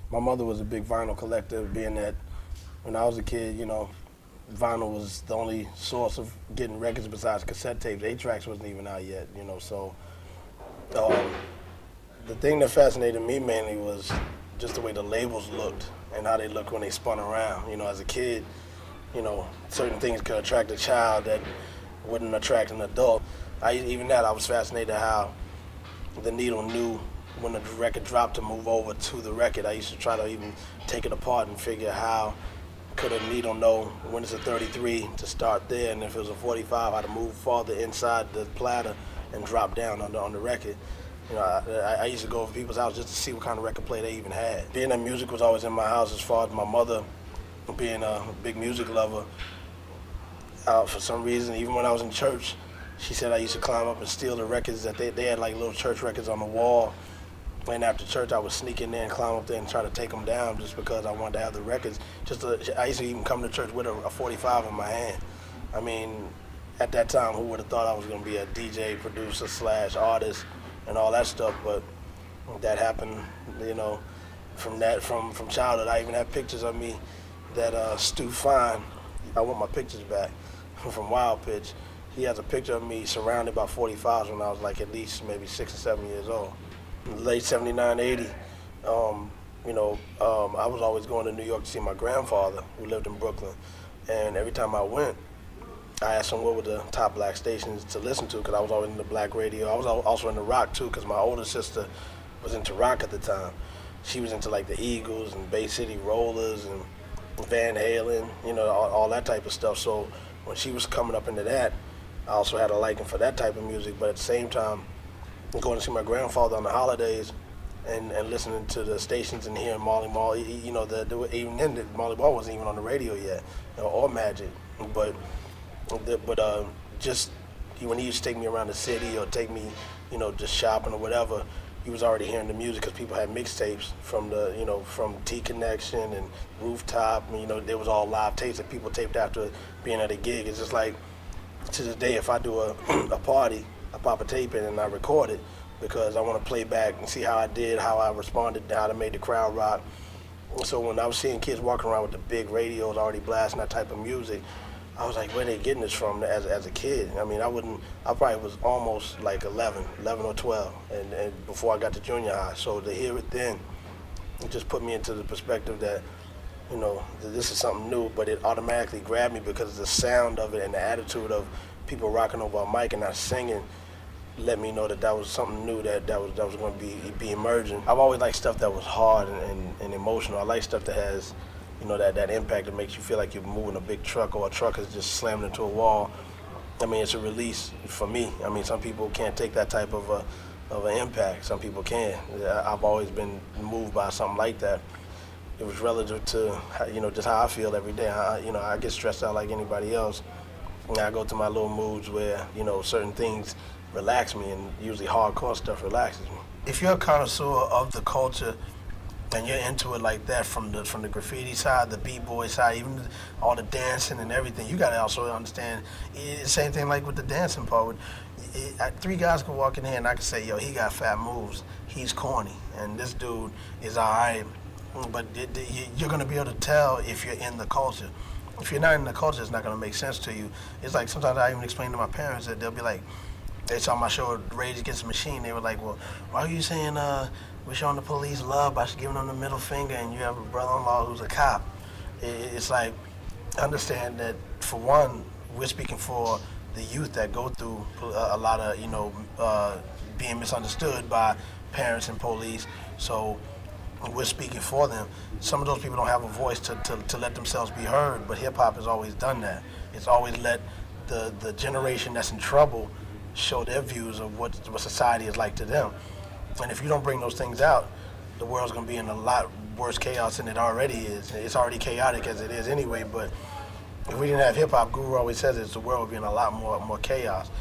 My mother was a big vinyl collector, being that when I was a kid, vinyl was the only source of getting records besides cassette tapes. 8 tracks wasn't even out yet, so um, the thing that fascinated me mainly was just the way the labels looked and how they looked when they spun around. As a kid, certain things could attract a child that wouldn't attract an adult. Even that, I was fascinated how the needle knew when the record dropped to move over to the record. I used to try to even take it apart and figure how could a needle know when it's a 33 to start there, and if it was a 45, how to move farther inside the platter and drop down on the record. I used to go over people's house just to see what kind of record player they even had. Being that music was always in my house, as far as my mother being a big music lover, for some reason, even when I was in church, she said I used to climb up and steal the records that they had, like little church records on the wall. And after church, I would sneak in there and climb up there and try to take them down just because I wanted to have the records. I used to even come to church with a 45 in my hand. I mean, at that time, who would have thought I was going to be a DJ, producer / artist and all that stuff? But that happened, from childhood. I even have pictures of me that Stu Fine, I want my pictures back, from Wild Pitch. He has a picture of me surrounded by 45s when I was like at least maybe 6 or 7 years old. Late 79, 80, I was always going to New York to see my grandfather who lived in Brooklyn. And every time I went, I asked him what were the top black stations to listen to, because I was always into black radio. I was also into rock too, because my older sister was into rock at the time. She was into like the Eagles and Bay City Rollers and Van Halen, all that type of stuff. So when she was coming up into that, I also had a liking for that type of music. But at the same time, going to see my grandfather on the holidays and listening to the stations and hearing Marley Marl, even then Marley Marl wasn't even on the radio yet, or Magic. But just when he used to take me around the city or take me, just shopping or whatever, he was already hearing the music because people had mixtapes from from T Connection and Rooftop. There was all live tapes that people taped after being at a gig. It's just like, to this day, if I do a party, I pop a tape in and I record it because I want to play back and see how I did, how I responded, how I made the crowd rock. So when I was seeing kids walking around with the big radios already blasting that type of music, I was like, where are they getting this from as a kid? I mean, I probably was almost like 11 or 12, and before I got to junior high. So to hear it then, it just put me into the perspective that, that this is something new, but it automatically grabbed me because the sound of it and the attitude of people rocking over a mic and not singing let me know that was something new that was going to be emerging. I've always liked stuff that was hard and emotional. I like stuff that has, that impact that makes you feel like you're moving a big truck, or a truck is just slammed into a wall. I mean, it's a release for me. I mean, some people can't take that type of an impact. Some people can. I've always been moved by something like that. It was relative to, just how I feel every day. I get stressed out like anybody else. And I go through my little moods where, certain things relax me, and usually hardcore stuff relaxes me. If you're a connoisseur of the culture and you're into it like that, from the graffiti side, the b-boy side, even all the dancing and everything, you gotta also understand, it's the same thing like with the dancing part. Three guys can walk in here and I can say, yo, he got fat moves, he's corny, and this dude is all right. But you're going to be able to tell if you're in the culture. If you're not in the culture, it's not going to make sense to you. It's like sometimes I even explain to my parents that they'll be like, they saw my show Rage Against the Machine, they were like, well, why are you saying we're showing the police love by giving them the middle finger and you have a brother-in-law who's a cop? It's like, understand that, for one, we're speaking for the youth that go through a lot of, being misunderstood by parents and police. So we're speaking for them. Some of those people don't have a voice to let themselves be heard, but hip-hop has always done that. It's always let the generation that's in trouble show their views of what society is like to them. And if you don't bring those things out, the world's going to be in a lot worse chaos than it already is. It's already chaotic as it is anyway, but if we didn't have hip-hop, Guru always says the world would be in a lot more chaos.